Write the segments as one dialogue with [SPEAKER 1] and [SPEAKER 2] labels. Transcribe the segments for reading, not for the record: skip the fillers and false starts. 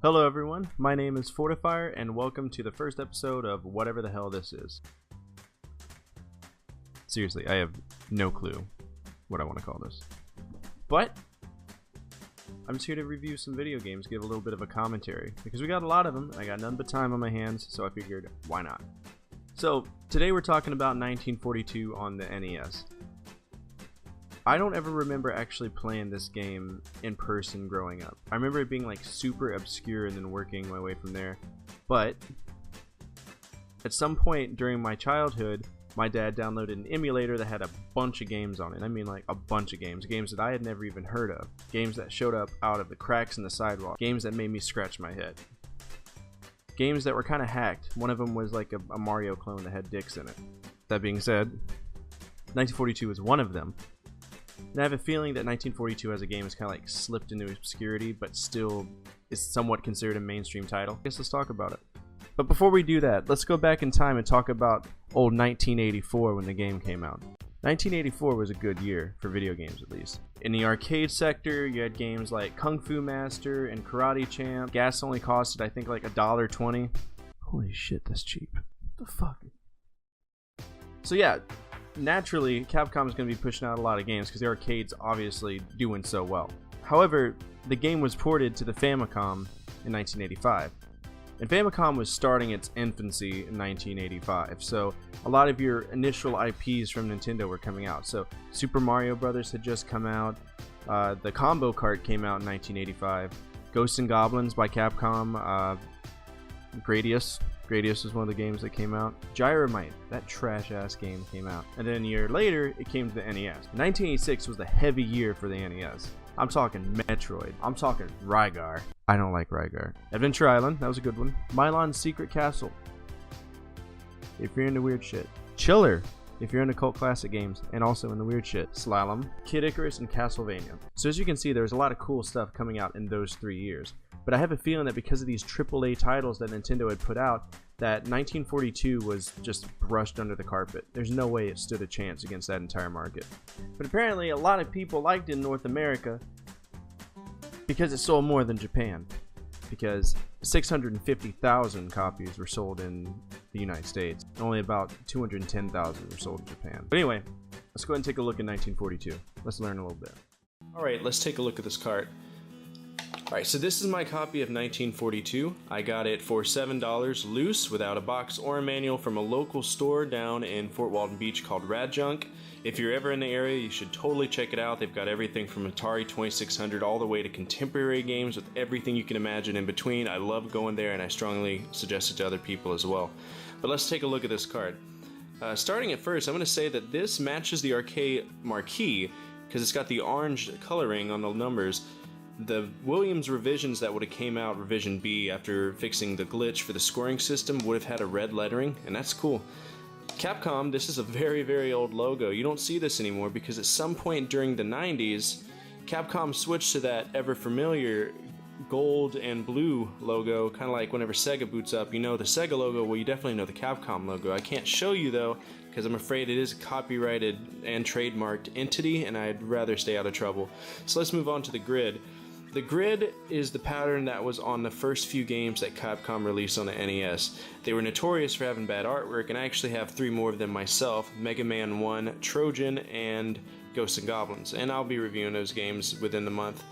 [SPEAKER 1] Hello everyone, my name is Fortifier and welcome to the first episode of whatever the hell this is. Seriously, I have no clue what I want to call this. But I'm just here to review some video games, give a little bit of a commentary, because we got a lot of them and I got none but time on my hands, so I figured, why not? So today we're talking about 1942 on the NES. I don't ever remember actually playing this game in person growing up. I remember it being like super obscure and then working my way from there. But at some point during my childhood, my dad downloaded an emulator that had a bunch of games on it. I mean like a bunch of games. Games that I had never even heard of. Games that showed up out of the cracks in the sidewalk. Games that made me scratch my head. Games that were kind of hacked. One of them was like a Mario clone that had dicks in it. That being said, 1942 was one of them. And I have a feeling that 1942 as a game is kind of like slipped into obscurity, but still is somewhat considered a mainstream title. I guess let's talk about it. But before we do that, let's go back in time and talk about old 1984 when the game came out. 1984 was a good year, for video games at least. In the arcade sector, you had games like Kung Fu Master and Karate Champ. Gas only costed, I think, like $1.20. Holy shit, that's cheap. What the fuck? So yeah, naturally, Capcom is going to be pushing out a lot of games because the arcade's obviously doing so well. However, the game was ported to the Famicom in 1985. And Famicom was starting its infancy in 1985, so a lot of your initial IPs from Nintendo were coming out. So Super Mario Brothers had just come out, the Combo Cart came out in 1985, Ghosts and Goblins by Capcom, Gradius was one of the games that came out. Gyromite, that trash-ass game came out. And then a year later, it came to the NES. 1986 was the heavy year for the NES. I'm talking Metroid. I'm talking Rygar. I don't like Rygar. Adventure Island, that was a good one. Milon's Secret Castle, if you're into weird shit. Chiller, if you're into cult classic games and also into weird shit. Slalom, Kid Icarus, and Castlevania. So as you can see, there's a lot of cool stuff coming out in those 3 years. But I have a feeling that because of these AAA titles that Nintendo had put out, that 1942 was just brushed under the carpet. There's no way it stood a chance against that entire market. But apparently a lot of people liked it in North America because it sold more than Japan. Because 650,000 copies were sold in the United States. Only about 210,000 were sold in Japan. But anyway, let's go ahead and take a look at 1942. Let's learn a little bit. Alright, let's take a look at this cart. Alright, so this is my copy of 1942. I got it for $7 loose without a box or a manual from a local store down in Fort Walton Beach called Rad Junk. If you're ever in the area, you should totally check it out. They've got everything from Atari 2600 all the way to contemporary games with everything you can imagine in between. I love going there and I strongly suggest it to other people as well. But let's take a look at this card. Starting at first, I'm going to say that this matches the arcade marquee because it's got the orange coloring on the numbers. The Williams revisions that would have came out, revision B, after fixing the glitch for the scoring system would have had a red lettering, and that's cool. Capcom, this is a very, very old logo. You don't see this anymore because at some point during the 90s, Capcom switched to that ever familiar gold and blue logo, kind of like whenever Sega boots up, you know the Sega logo, well you definitely know the Capcom logo. I can't show you though, because I'm afraid it is a copyrighted and trademarked entity, and I'd rather stay out of trouble. So let's move on to the grid. The grid is the pattern that was on the first few games that Capcom released on the NES. They were notorious for having bad artwork, and I actually have 3 more of them myself: Mega Man 1, Trojan, and Ghosts and Goblins. And I'll be reviewing those games within the month.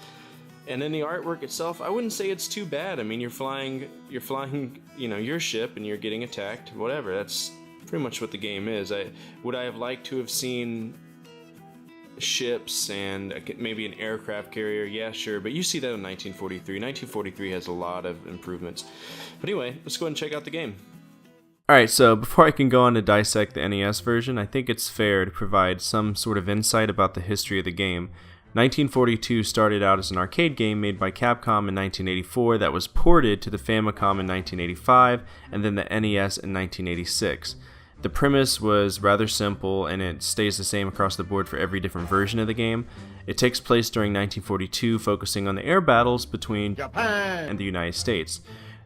[SPEAKER 1] And then the artwork itself, I wouldn't say it's too bad. I mean, you're flying, you know, your ship and you're getting attacked, whatever. That's pretty much what the game is. Would I have liked to have seen ships and maybe an aircraft carrier? Yeah, sure, but you see that in 1943. 1943 has a lot of improvements. But anyway, let's go ahead and check out the game. Alright, so before I can go on to dissect the NES version, I think it's fair to provide some sort of insight about the history of the game. 1942 started out as an arcade game made by Capcom in 1984 that was ported to the Famicom in 1985 and then the NES in 1986. The premise was rather simple, and it stays the same across the board for every different version of the game. It takes place during 1942, focusing on the air battles between Japan and the United States.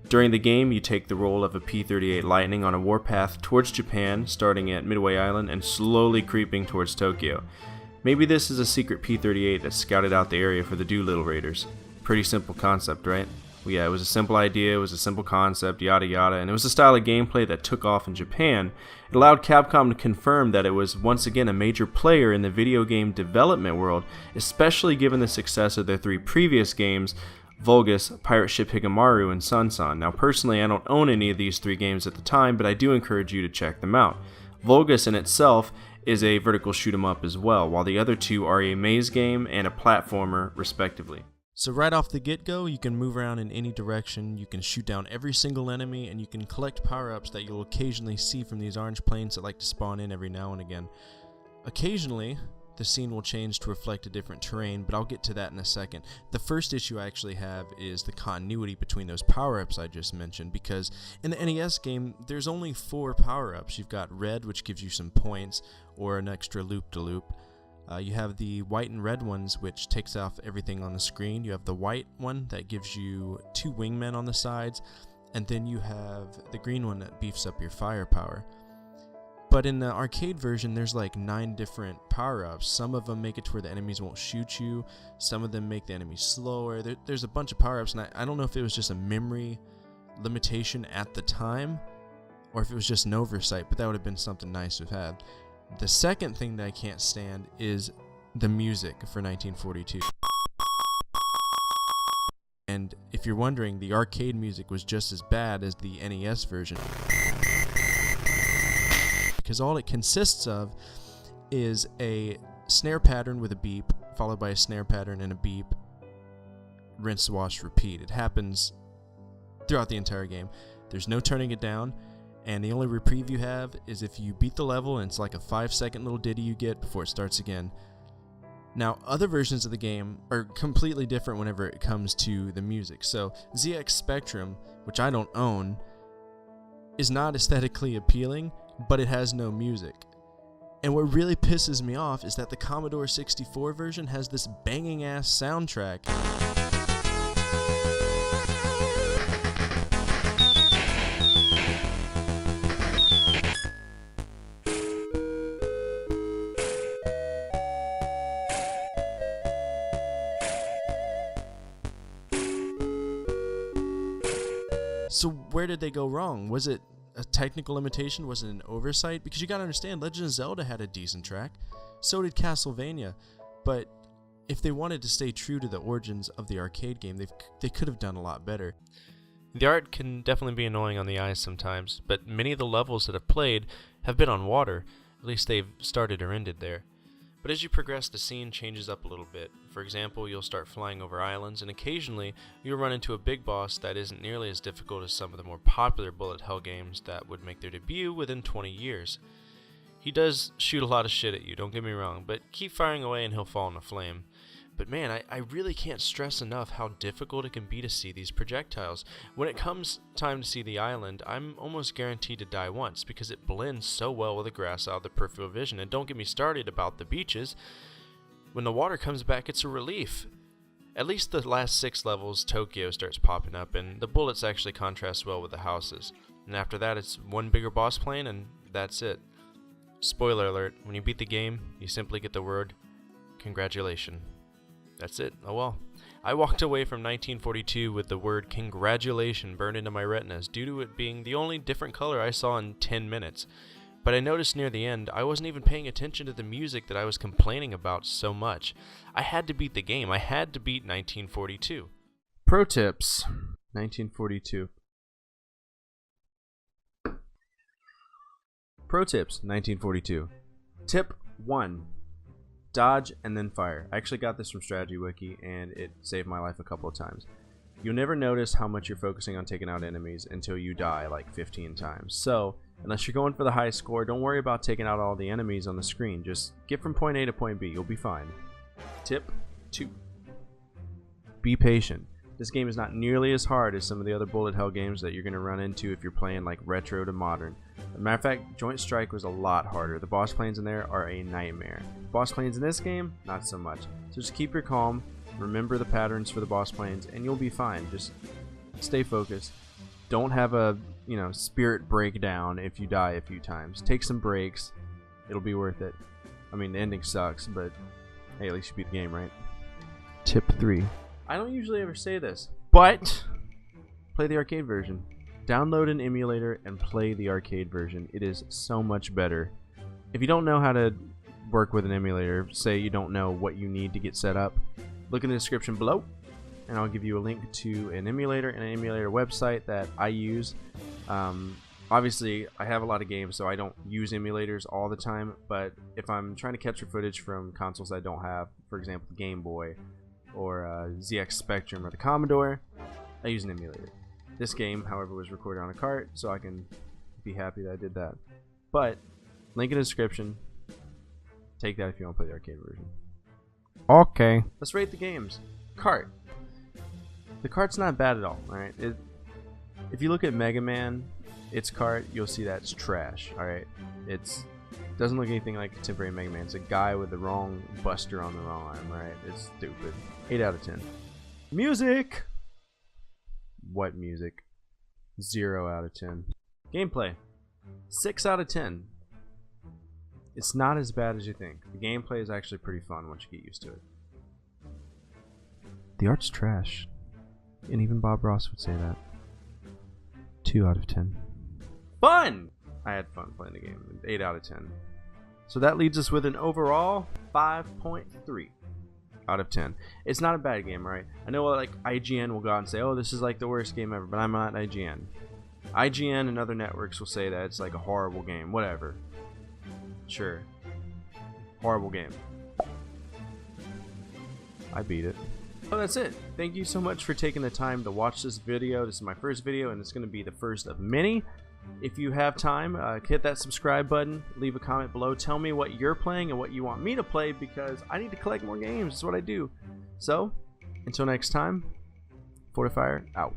[SPEAKER 1] During the game, you take the role of a P-38 Lightning on a warpath towards Japan, starting at Midway Island and slowly creeping towards Tokyo. Maybe this is a secret P-38 that scouted out the area for the Doolittle Raiders. Pretty simple concept, right? Well, yeah, it was a simple idea, it was a simple concept, yada yada, and it was a style of gameplay that took off in Japan. It allowed Capcom to confirm that it was once again a major player in the video game development world, especially given the success of their 3 previous games, Vulgus, Pirate Ship Higemaru, and Sansan. Now personally, I don't own any of these 3 games at the time, but I do encourage you to check them out. Vulgus in itself is a vertical shoot 'em up as well, while the other 2 are a maze game and a platformer, respectively.
[SPEAKER 2] So right off the get-go, you can move around in any direction, you can shoot down every single enemy, and you can collect power-ups that you'll occasionally see from these orange planes that like to spawn in every now and again. Occasionally, the scene will change to reflect a different terrain, but I'll get to that in a second. The first issue I actually have is the continuity between those power-ups I just mentioned, because in the NES game, there's only 4 power-ups. You've got red, which gives you some points, or an extra loop-de-loop. You have the white and red ones, which takes off everything on the screen. You have the white one that gives you 2 wingmen on the sides, and then you have the green one that beefs up your firepower. But in the arcade version, there's like 9 different power-ups. Some of them make it to where the enemies won't shoot you. Some of them make the enemies slower. There's a bunch of power-ups, and I don't know if it was just a memory limitation at the time, or if it was just an oversight, but that would have been something nice to have had. The second thing that I can't stand is the music for 1942. And if you're wondering, the arcade music was just as bad as the NES version, because all it consists of is a snare pattern with a beep, followed by a snare pattern and a beep, rinse, wash, repeat. It happens throughout the entire game. There's no turning it down. And the only reprieve you have is if you beat the level, and it's like a 5-second little ditty you get before it starts again. Now, other versions of the game are completely different whenever it comes to the music. So, ZX Spectrum, which I don't own, is not aesthetically appealing, but it has no music. And what really pisses me off is that the Commodore 64 version has this banging-ass soundtrack. So where did they go wrong? Was it a technical limitation? Was it an oversight? Because you gotta understand, Legend of Zelda had a decent track. So did Castlevania. But if they wanted to stay true to the origins of the arcade game, they could have done a lot better.
[SPEAKER 3] The art can definitely be annoying on the eyes sometimes, but many of the levels that I've played have been on water. At least they've started or ended there. But as you progress, the scene changes up a little bit. For example, you'll start flying over islands, and occasionally you'll run into a big boss that isn't nearly as difficult as some of the more popular bullet hell games that would make their debut within 20 years. He does shoot a lot of shit at you, don't get me wrong, but keep firing away and he'll fall in a flame. But man, I really can't stress enough how difficult it can be to see these projectiles. When it comes time to see the island, I'm almost guaranteed to die once because it blends so well with the grass out of the peripheral vision. And don't get me started about the beaches. When the water comes back, it's a relief. At least the last 6 levels, Tokyo starts popping up, and the bullets actually contrast well with the houses. And after that, it's one bigger boss plane, and that's it. Spoiler alert, when you beat the game, you simply get the word, congratulations. That's it. Oh well. I walked away from 1942 with the word congratulation burned into my retinas due to it being the only different color I saw in 10 minutes. But I noticed near the end, I wasn't even paying attention to the music that I was complaining about so much. I had to beat the game. I had to beat 1942.
[SPEAKER 1] Pro tips. 1942. Pro tips. 1942. Tip 1. Dodge and then fire. I actually got this from Strategy Wiki and it saved my life a couple of times. You'll never notice how much you're focusing on taking out enemies until you die like 15 times. So, unless you're going for the highest score, don't worry about taking out all the enemies on the screen. Just get from point A to point B. You'll be fine. Tip 2. Be patient. This game is not nearly as hard as some of the other bullet hell games that you're going to run into if you're playing like retro to modern. As a matter of fact, Joint Strike was a lot harder. The boss planes in there are a nightmare. Boss planes in this game, not so much. So just keep your calm, remember the patterns for the boss planes, and you'll be fine. Just stay focused. Don't have a, spirit breakdown if you die a few times. Take some breaks. It'll be worth it. I mean, the ending sucks, but hey, at least you beat the game, right? Tip 3. I don't usually ever say this, but play the arcade version. Download an emulator and play the arcade version. It is so much better. If you don't know how to work with an emulator, say you don't know what you need to get set up, look in the description below and I'll give you a link to an emulator and an emulator website that I use. Obviously, I have a lot of games, so I don't use emulators all the time, but if I'm trying to capture footage from consoles I don't have, for example, the Game Boy or ZX Spectrum or the Commodore, I use an emulator. This game, however, was recorded on a cart, so I can be happy that I did that. But, link in the description. Take that if you want to play the arcade version. Okay. Let's rate the games. Cart. The cart's not bad at all, alright? If you look at Mega Man, its cart, you'll see that it's trash, alright? It doesn't look anything like contemporary Mega Man. It's a guy with the wrong buster on the wrong arm, right? It's stupid. 8 out of 10. Music! What music? 0 out of 10. Gameplay. 6 out of 10. It's not as bad as you think. The gameplay is actually pretty fun once you get used to it. The art's trash. And even Bob Ross would say that. 2 out of 10. Fun! I had fun playing the game. 8 out of 10. So that leaves us with an overall 5.3 out of 10. It's not a bad game, right? I know like IGN will go out and say, oh, this is like the worst game ever, but I'm not IGN. IGN and other networks will say that it's like a horrible game. Whatever. Sure. Horrible game. I beat it. Oh, that's it. Thank you so much for taking the time to watch this video. This is my first video, and it's going to be the first of many. If you have time, hit that subscribe button, leave a comment below, tell me what you're playing and what you want me to play, because I need to collect more games. That's what I do. So, until next time, Fortifier out.